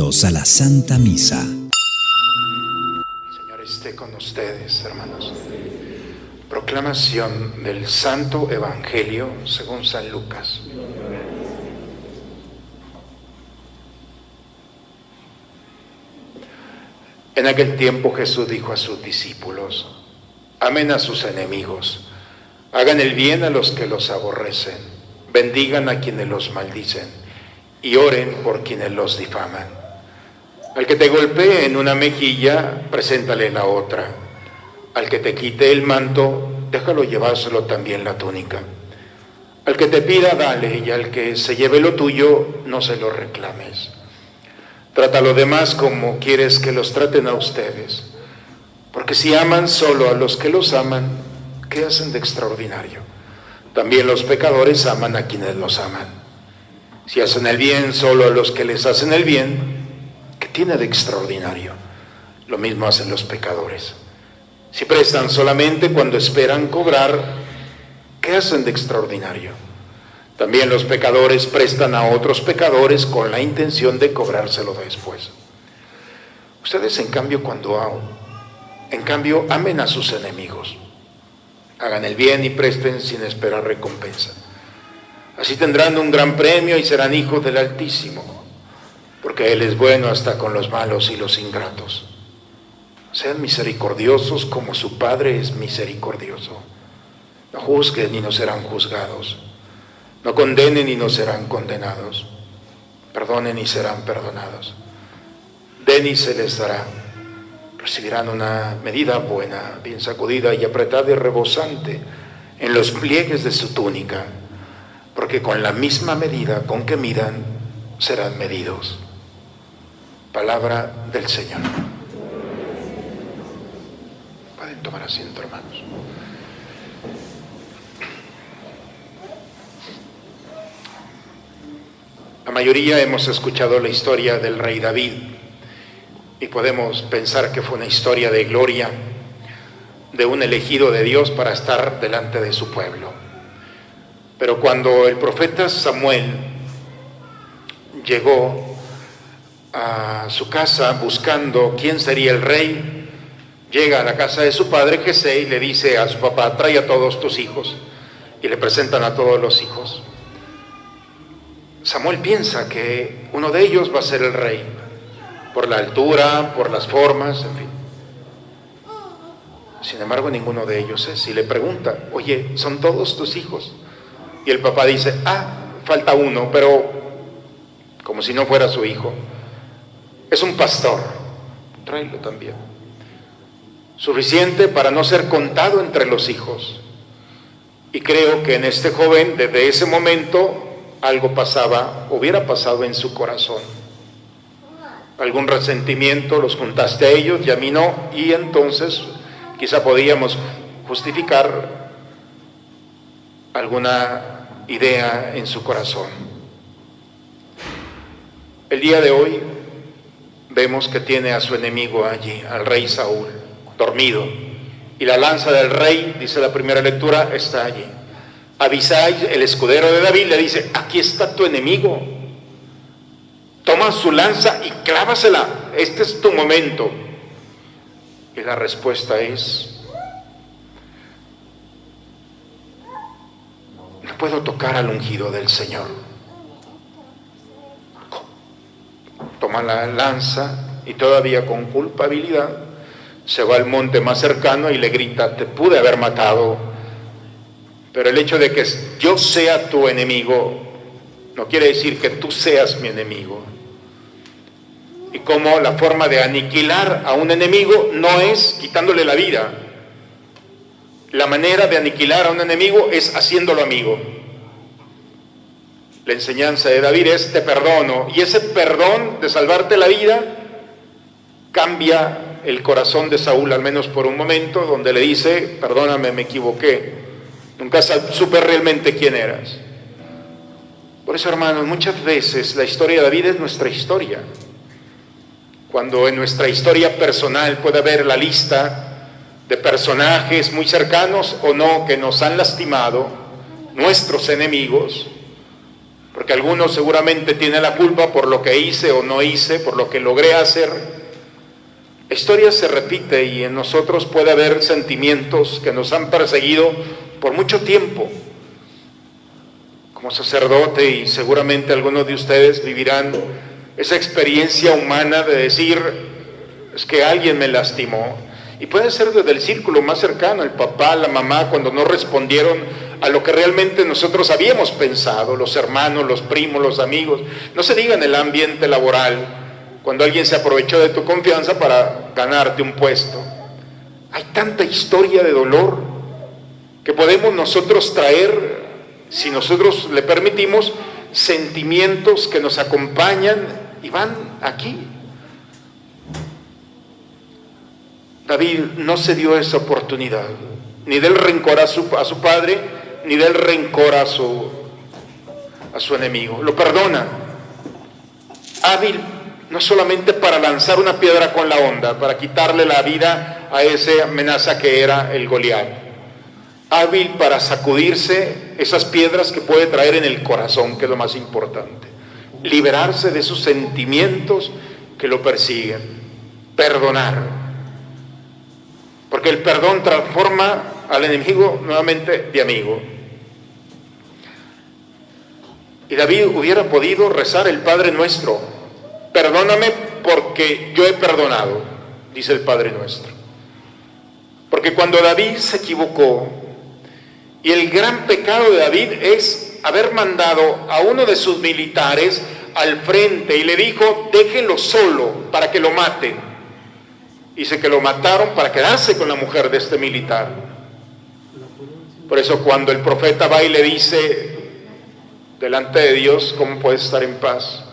Bienvenidos a la Santa Misa. El Señor esté con ustedes, hermanos. Proclamación del Santo Evangelio según San Lucas. En aquel tiempo Jesús dijo a sus discípulos: amen a sus enemigos, hagan el bien a los que los aborrecen, bendigan a quienes los maldicen y oren por quienes los difaman. Al que te golpee en una mejilla, preséntale la otra. Al que te quite el manto, déjalo llevárselo también la túnica. Al que te pida, dale, y al que se lleve lo tuyo, no se lo reclames. Trata a los demás como quieres que los traten a ustedes, porque si aman solo a los que los aman, ¿qué hacen de extraordinario? También los pecadores aman a quienes los aman. Si hacen el bien solo a los que les hacen el bien, ¿qué tiene de extraordinario? Lo mismo hacen los pecadores. Si prestan solamente cuando esperan cobrar, ¿qué hacen de extraordinario? También los pecadores prestan a otros pecadores con la intención de cobrárselo después. Ustedes, en cambio, amen a sus enemigos. Hagan el bien y presten sin esperar recompensa. Así tendrán un gran premio y serán hijos del Altísimo, porque Él es bueno hasta con los malos y los ingratos. Sean misericordiosos como su Padre es misericordioso. No juzguen y no serán juzgados. No condenen y no serán condenados. Perdonen y serán perdonados. Den y se les dará. Recibirán una medida buena, bien sacudida y apretada y rebosante en los pliegues de su túnica, porque con la misma medida con que midan, serán medidos. Palabra del Señor. Pueden tomar asiento, hermanos. La mayoría hemos escuchado la historia del rey David y podemos pensar que fue una historia de gloria de un elegido de Dios para estar delante de su pueblo. Pero cuando el profeta Samuel llegó a su casa buscando quién sería el rey, llega a la casa de su padre Jesé y le dice a su papá: trae a todos tus hijos, y le presentan a todos los hijos. Samuel piensa que uno de ellos va a ser el rey, por la altura, por las formas, en fin. Sin embargo, ninguno de ellos es. Y le pregunta: oye, ¿son todos tus hijos? Y el papá dice: falta uno, pero como si no fuera su hijo. Es un pastor, tráelo también. Suficiente para no ser contado entre los hijos. Y creo que en este joven, desde ese momento, algo hubiera pasado en su corazón. Algún resentimiento, los juntaste a ellos y a mí no, y entonces quizá podíamos justificar alguna idea en su corazón. El día de hoy vemos que tiene a su enemigo allí, al rey Saúl, dormido, y la lanza del rey, dice la primera lectura, está allí. Abisai, el escudero de David, le dice: aquí está tu enemigo, toma su lanza y clávasela, este es tu momento. Y la respuesta es: no puedo tocar al ungido del Señor. Toma la lanza y todavía con culpabilidad se va al monte más cercano y le grita: te pude haber matado, pero el hecho de que yo sea tu enemigo no quiere decir que tú seas mi enemigo. Y como la forma de aniquilar a un enemigo no es quitándole la vida. La manera de aniquilar a un enemigo es haciéndolo amigo. La enseñanza de David es: te perdono. Y ese perdón de salvarte la vida cambia el corazón de Saúl, al menos por un momento, donde le dice: perdóname, me equivoqué. Nunca supe realmente quién eras. Por eso, hermanos, muchas veces la historia de David es nuestra historia. Cuando en nuestra historia personal puede haber la lista de personajes muy cercanos o no que nos han lastimado, nuestros enemigos, porque algunos seguramente tienen la culpa por lo que hice o no hice, por lo que logré hacer. La historia se repite y en nosotros puede haber sentimientos que nos han perseguido por mucho tiempo. Como sacerdote, y seguramente algunos de ustedes vivirán esa experiencia humana de decir, es que alguien me lastimó. Y puede ser desde el círculo más cercano, el papá, la mamá, cuando no respondieron a lo que realmente nosotros habíamos pensado, los hermanos, los primos, los amigos. No se diga en el ambiente laboral, cuando alguien se aprovechó de tu confianza para ganarte un puesto. Hay tanta historia de dolor que podemos nosotros traer, si nosotros le permitimos, sentimientos que nos acompañan y van aquí. David no se dio esa oportunidad, ni del rencor a su padre, ni del rencor a su enemigo. Lo perdona. Hábil no solamente para lanzar una piedra con la honda, para quitarle la vida a esa amenaza que era el Goliat. Hábil para sacudirse esas piedras que puede traer en el corazón, que es lo más importante. Liberarse de esos sentimientos que lo persiguen. Perdonar. Porque el perdón transforma al enemigo nuevamente de amigo. Y David hubiera podido rezar el Padre Nuestro. Perdóname porque yo he perdonado, dice el Padre Nuestro. Porque cuando David se equivocó, y el gran pecado de David es haber mandado a uno de sus militares al frente y le dijo, déjenlo solo para que lo maten. Dice que lo mataron para quedarse con la mujer de este militar. Por eso cuando el profeta va y le dice delante de Dios, ¿cómo puedes estar en paz?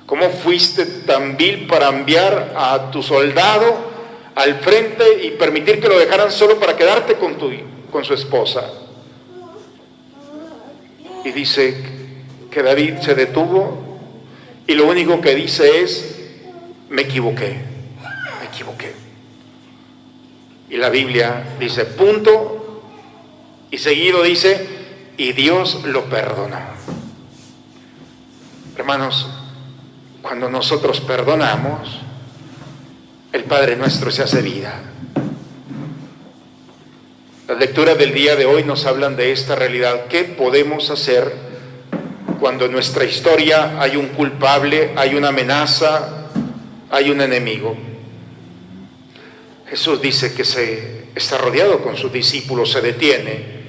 ¿Cómo fuiste tan vil para enviar a tu soldado al frente y permitir que lo dejaran solo para quedarte con su esposa? Y dice que David se detuvo y lo único que dice es, me equivoqué. Y la Biblia dice, punto, y seguido dice, y Dios lo perdonó. Hermanos, cuando nosotros perdonamos, el Padre Nuestro se hace vida. Las lecturas del día de hoy nos hablan de esta realidad. ¿Qué podemos hacer cuando en nuestra historia hay un culpable, hay una amenaza, hay un enemigo? Jesús dice que está rodeado con sus discípulos, se detiene.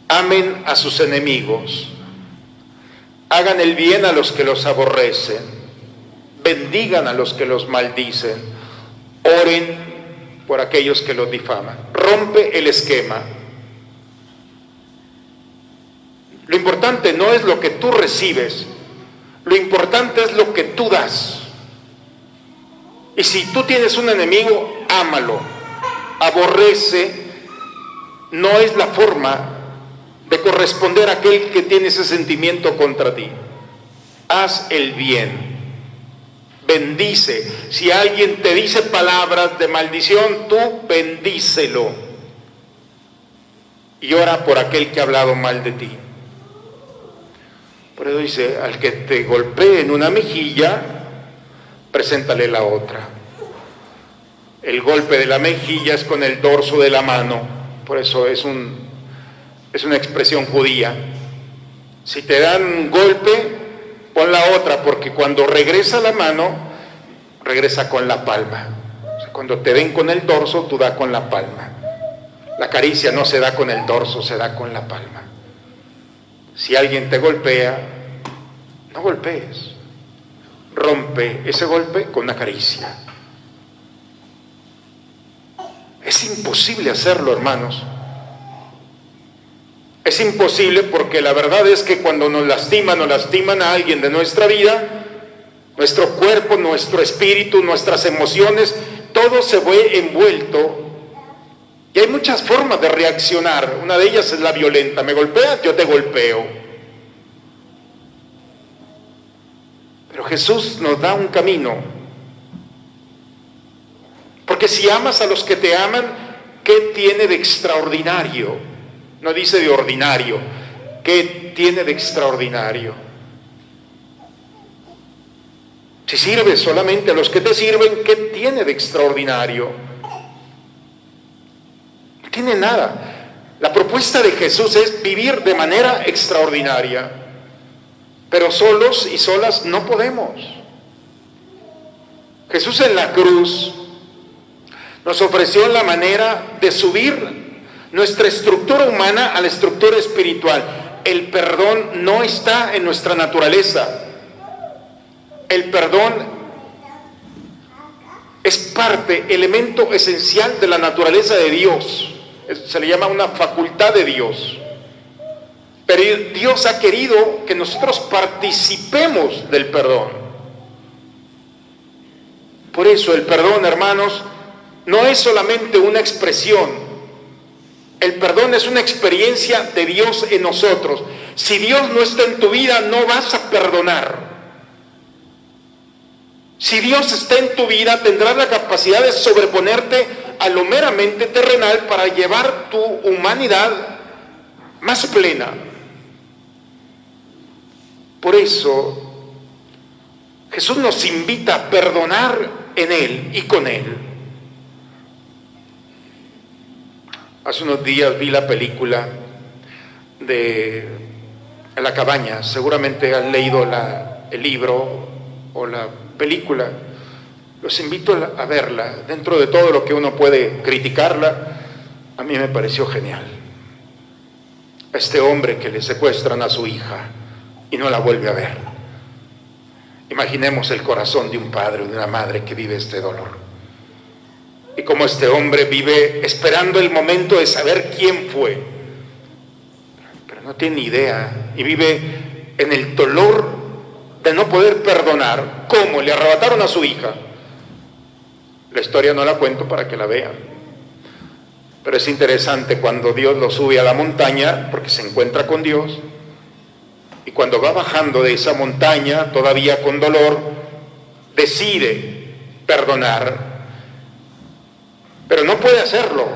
Amen a sus enemigos, hagan el bien a los que los aborrecen, bendigan a los que los maldicen, oren por aquellos que los difaman. Rompe el esquema. Lo importante no es lo que tú recibes, lo importante es lo que tú das. Y si tú tienes un enemigo, ámalo. Aborrece no es la forma de corresponder a aquel que tiene ese sentimiento contra ti. Haz el bien. Bendice. Si alguien te dice palabras de maldición, tú bendícelo. Y ora por aquel que ha hablado mal de ti. Por eso dice, al que te golpee en una mejilla, preséntale la otra. El golpe de la mejilla es con el dorso de la mano, por eso es una expresión judía. Si te dan un golpe, pon la otra, porque cuando regresa la mano, regresa con la palma. O sea, cuando te den con el dorso, tú das con la palma. La caricia no se da con el dorso, se da con la palma. Si alguien te golpea, no golpees. Rompe ese golpe con una caricia. Es imposible hacerlo, hermanos. Es imposible porque la verdad es que cuando nos lastiman a alguien de nuestra vida, nuestro cuerpo, nuestro espíritu, nuestras emociones, todo se ve envuelto. Y hay muchas formas de reaccionar. Una de ellas es la violenta. Me golpeas, yo te golpeo. Pero Jesús nos da un camino. Porque si amas a los que te aman, ¿qué tiene de extraordinario? No dice de ordinario. ¿Qué tiene de extraordinario? Si sirves solamente a los que te sirven, ¿qué tiene de extraordinario? No tiene nada. La propuesta de Jesús es vivir de manera extraordinaria, pero solos y solas no podemos. Jesús en la cruz nos ofreció la manera de subir nuestra estructura humana a la estructura espiritual. El perdón no está en nuestra naturaleza. El perdón es parte, elemento esencial de la naturaleza de Dios. Se le llama una facultad de Dios. Pero Dios ha querido que nosotros participemos del perdón. Por eso el perdón, hermanos, no es solamente una expresión. El perdón es una experiencia de Dios en nosotros. Si Dios no está en tu vida, no vas a perdonar. Si Dios está en tu vida, tendrás la capacidad de sobreponerte a lo meramente terrenal para llevar tu humanidad más plena. Por eso, Jesús nos invita a perdonar en Él y con Él. Hace unos días vi la película de La Cabaña. Seguramente han leído el libro o la película. Los invito a verla. Dentro de todo lo que uno puede criticarla, a mí me pareció genial. A este hombre que le secuestran a su hija y no la vuelve a ver. Imaginemos el corazón de un padre o de una madre que vive este dolor. Y cómo este hombre vive esperando el momento de saber quién fue. Pero no tiene ni idea. Y vive en el dolor de no poder perdonar. ¿Cómo? Le arrebataron a su hija. La historia no la cuento para que la vean. Pero es interesante cuando Dios lo sube a la montaña, porque se encuentra con Dios. Y cuando va bajando de esa montaña, todavía con dolor, decide perdonar. Pero no puede hacerlo.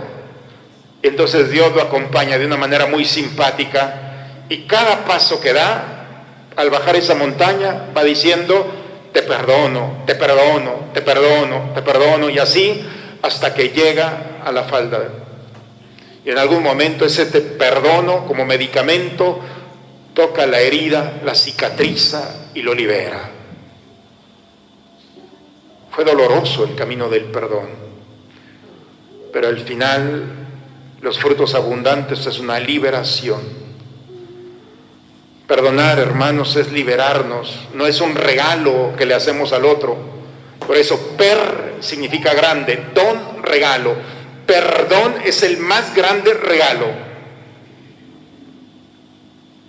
Y entonces Dios lo acompaña de una manera muy simpática. Y cada paso que da, al bajar esa montaña, va diciendo: te perdono, te perdono, te perdono, te perdono. Y así hasta que llega a la falda. Y en algún momento ese te perdono como medicamento toca la herida, la cicatriza y lo libera. Fue doloroso el camino del perdón. Pero al final, los frutos abundantes es una liberación. Perdonar, hermanos, es liberarnos. No es un regalo que le hacemos al otro. Por eso, significa grande, don, regalo. Perdón es el más grande regalo.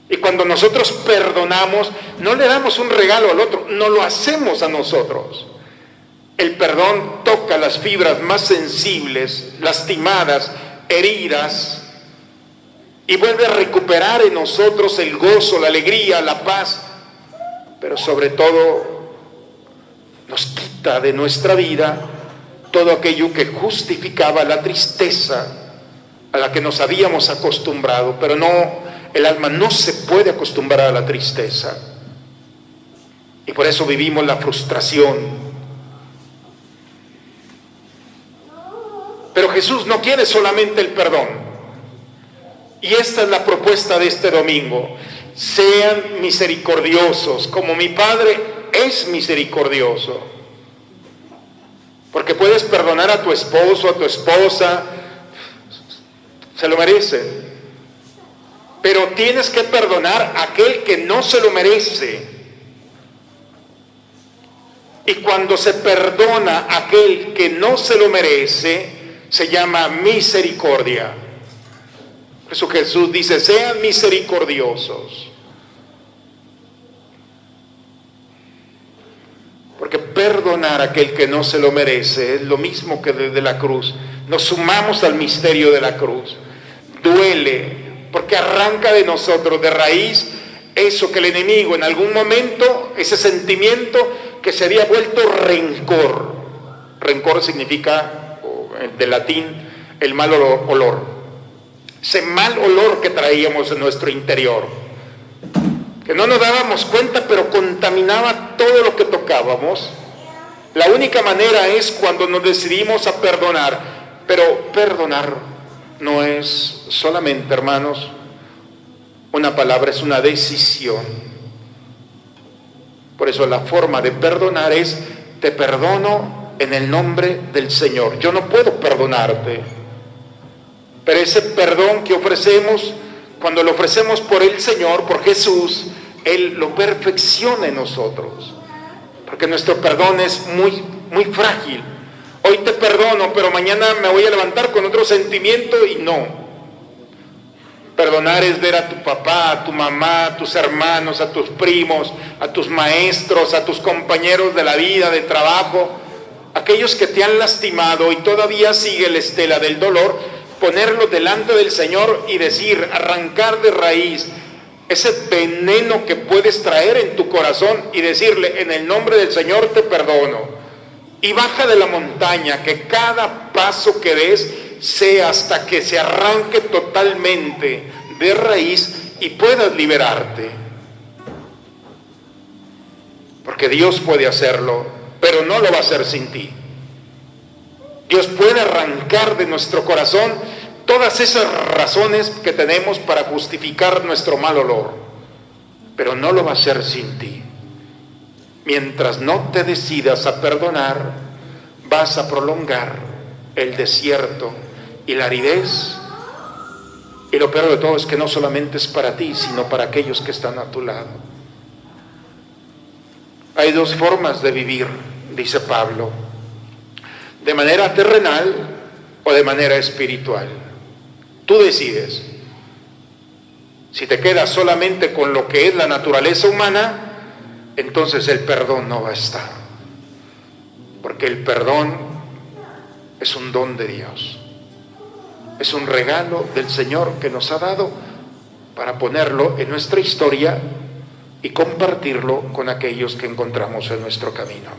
Y cuando nosotros perdonamos, no le damos un regalo al otro, no lo hacemos a nosotros. El perdón toca las fibras más sensibles, lastimadas, heridas, y vuelve a recuperar en nosotros el gozo, la alegría, la paz, pero sobre todo nos quita de nuestra vida todo aquello que justificaba la tristeza a la que nos habíamos acostumbrado. Pero no, el alma no se puede acostumbrar a la tristeza, y por eso vivimos la frustración. Pero Jesús no quiere solamente el perdón. Y esta es la propuesta de este domingo. Sean misericordiosos, como mi Padre es misericordioso. Porque puedes perdonar a tu esposo, a tu esposa, se lo merecen. Pero tienes que perdonar a aquel que no se lo merece. Y cuando se perdona a aquel que no se lo merece, se llama misericordia. Por eso Jesús dice: sean misericordiosos. Porque perdonar a aquel que no se lo merece es lo mismo que desde la cruz. Nos sumamos al misterio de la cruz. Duele, porque arranca de nosotros de raíz eso que el enemigo en algún momento, ese sentimiento que se había vuelto rencor. Rencor significa, del latín, el mal olor. Ese mal olor que traíamos en nuestro interior. que no nos dábamos cuenta, pero contaminaba todo lo que tocábamos. La única manera es cuando nos decidimos a perdonar, pero perdonar no es solamente, hermanos, una palabra, es una decisión. Por eso la forma de perdonar es: te perdono en el nombre del Señor. Yo no puedo perdonarte, pero ese perdón que ofrecemos, cuando lo ofrecemos por el Señor, por Jesús, Él lo perfecciona en nosotros, porque nuestro perdón es muy frágil. Hoy te perdono, pero mañana me voy a levantar con otro sentimiento y no. Perdonar es ver a tu papá, a tu mamá, a tus hermanos, a tus primos, a tus maestros, a tus compañeros de la vida, de trabajo, aquellos que te han lastimado y todavía sigue la estela del dolor, ponerlos delante del Señor y decir, arrancar de raíz ese veneno que puedes traer en tu corazón y decirle: en el nombre del Señor te perdono. Y baja de la montaña, que cada paso que des sea hasta que se arranque totalmente de raíz y puedas liberarte. Porque Dios puede hacerlo, pero no lo va a hacer sin ti. Dios puede arrancar de nuestro corazón todas esas razones que tenemos para justificar nuestro mal olor, pero no lo va a hacer sin ti. Mientras no te decidas a perdonar, vas a prolongar el desierto y la aridez. Y lo peor de todo es que no solamente es para ti, sino para aquellos que están a tu lado. Hay dos formas de vivir, dice Pablo: de manera terrenal o de manera espiritual. Tú decides. Si te quedas solamente con lo que es la naturaleza humana, entonces el perdón no va a estar. Porque el perdón es un don de Dios. Es un regalo del Señor que nos ha dado para ponerlo en nuestra historia y compartirlo con aquellos que encontramos en nuestro camino.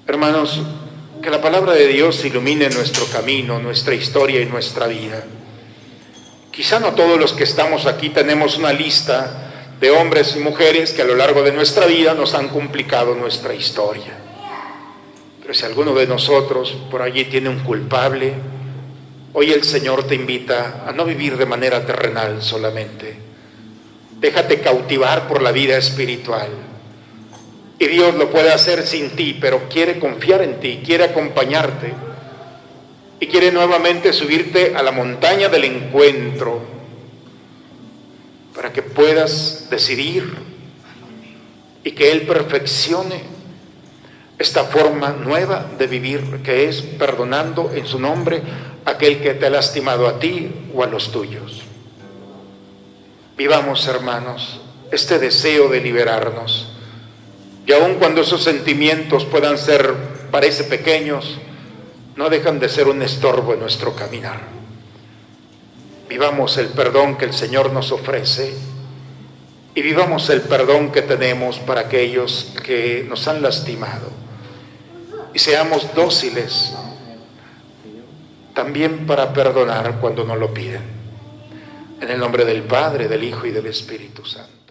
Hermanos, que la palabra de Dios ilumine nuestro camino, nuestra historia y nuestra vida. Quizá no todos los que estamos aquí tenemos una lista de hombres y mujeres que a lo largo de nuestra vida nos han complicado nuestra historia. Pero si alguno de nosotros por allí tiene un culpable, hoy el Señor te invita a no vivir de manera terrenal solamente. Déjate cautivar por la vida espiritual. Y Dios lo puede hacer sin ti, pero quiere confiar en ti, quiere acompañarte. Y quiere nuevamente subirte a la montaña del encuentro, para que puedas decidir y que Él perfeccione esta forma nueva de vivir, que es perdonando en su nombre a aquel que te ha lastimado a ti o a los tuyos. Vivamos, hermanos, este deseo de liberarnos, y aun cuando esos sentimientos puedan ser, parece pequeños, no dejan de ser un estorbo en nuestro caminar. Vivamos el perdón que el Señor nos ofrece y vivamos el perdón que tenemos para aquellos que nos han lastimado. Y seamos dóciles también para perdonar cuando nos lo piden. En el nombre del Padre, del Hijo y del Espíritu Santo.